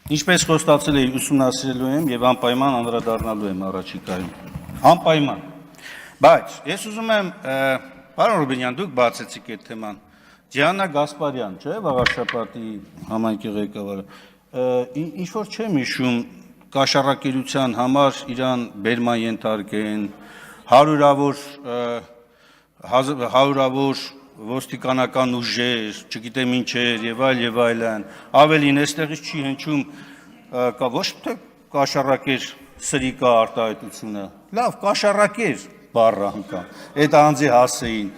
Ինչպես խոստացել էի, ուսումնասիրելու եմ եւ անպայման անդրադառնալու եմ առաջիկայում։ Անպայման։ Բայց ես ուզում եմ, պարոն Ռուբինյան, դուք բացեցիք այդ թեման։ Դիանա Գասպարյան, չէ՞, Վաղարշապատի համայնքի ղեկավարը, ինչ որ չեմ հիշում, կաշառակերության համար իրան բերման ենթարկեն, հարյուրավոր ոստիկանական ուժեր, չգիտեմ ինչեր եւ այլն, ավելին այստեղից չի հնչում կա ոչ թե կաշառակեր սրիկա արտահայտությունը, լավ կաշառակեր բառը անգամ, այդ անձի հասեին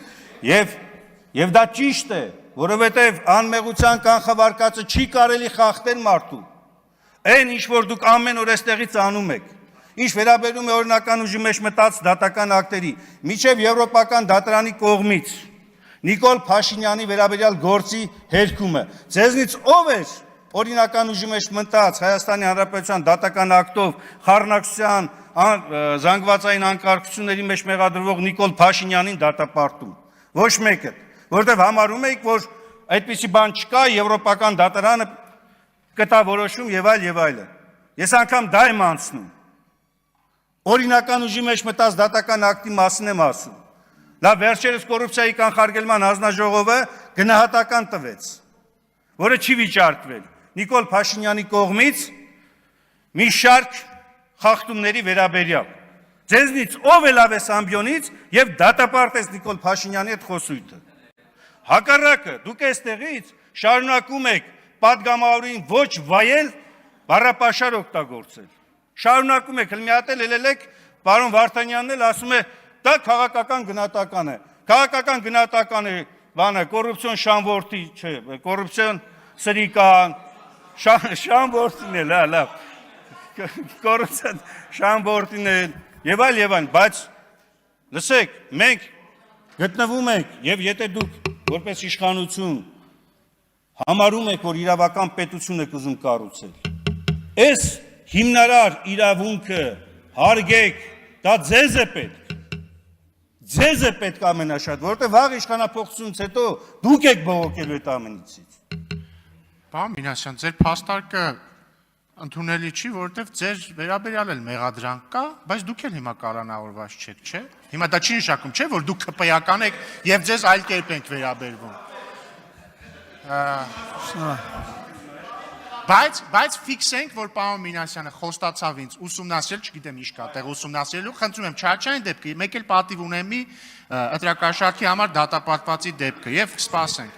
եւ դա ճիշտ է, որովհետեւ անմեղության կանխավարկածը չի կարելի խախտել մարդու, այն ինչ որ դուք ամեն օր այստեղից անում եք, ինչ վերաբերում է օրինական ուժի մեջ մտած դատական ակտերի, միջև եվրոպական դատարանի կողմից Նիկոլ Փաշինյանի վերաբերյալ գործի հերքումը։ Ձեզնից ով էր օրինական ուժի մեջ մտած Հայաստանի Հանրապետության դատական ակտով խառնակցության զանգվածային անկարգությունների մեջ մեղադրվող Նիկոլ Փաշինյանին դատապարտում։ Ոչ մեկը, որովհետև համարում եք, որ այդպիսի բան չկա, եվրոպական դատարանը կտա որոշում եւ այլն։ Ես անգամ դա եմ անցնում։ Օրինական ուժի մեջ մտած դատական ակտի մասին եմ ասում։ Լավ, վերջերս կոռուպցիայի կանխարգելման հանձնաժողովը գնահատական տվեց, որը չի վիճարկվել Նիկոլ Փաշինյանի կողմից մի շարք խախտումների վերաբերյալ։ Ձեզնից ով է լավ է ամբիոնից եւ դատապարտեց Նիկոլ Փաշինյանի այդ խոսույթը։ Հակառակը, դուք այստեղից շարունակում եք падգամավորին ոչ վայել, բառապաշար օգտագործել։ Շարունակում եք, մի հատ ելեք, պարոն Վարդանյանն էլ ասում է դա քաղաքական գնահատական է։ Քաղաքական գնահատական է, բանը, կոռուպցիոն շանվորտի, չէ, կոռուպցիոն սրիկան, շանվորտին է, լավ, կոռուպցիոն շանվորտին է, եւ այլն, բայց լսեք, մենք գտնվում ենք, եւ եթե դուք որպես իշխանություն համարում եք, որ իրավական պետություն եք ուզում կառուցել, այս հիմնարար իրավունքը հարգեք, դա ձեզ է պետք։ Ձեզ է պետք ամենաշատ, որովհետև վաղ իշխանափոխությունից հետո դուք եք բողոքելու այդ ամենիցից։ Պարոն Մինասյան, ձեր փաստարկը ընդունելի չի, որովհետև ձեր վերաբերյալ էլ մեղադրանք կա, բայց դուք էլ հիմա կալանավորված չեք, չէ՞։ Հիմա դա չի նշանակում, չէ՞, որ դուք ԿՊ-ական եք եւ ձեզ այլ կերպ ենք վերաբերվում։ Բայց ֆիքսենք, որ պարոն Մինասյանը խոստացավ ինձ ուսումնասիրել, չգիտեմ ինչ կա տեղ ուսումնասիրելու, խնդրում եմ չարչային դեպքը, մեկ էլ պատիվ ունեմ մի ընտրակաշառքի համար դատապարտվածի դեպքը եւ կսպասենք։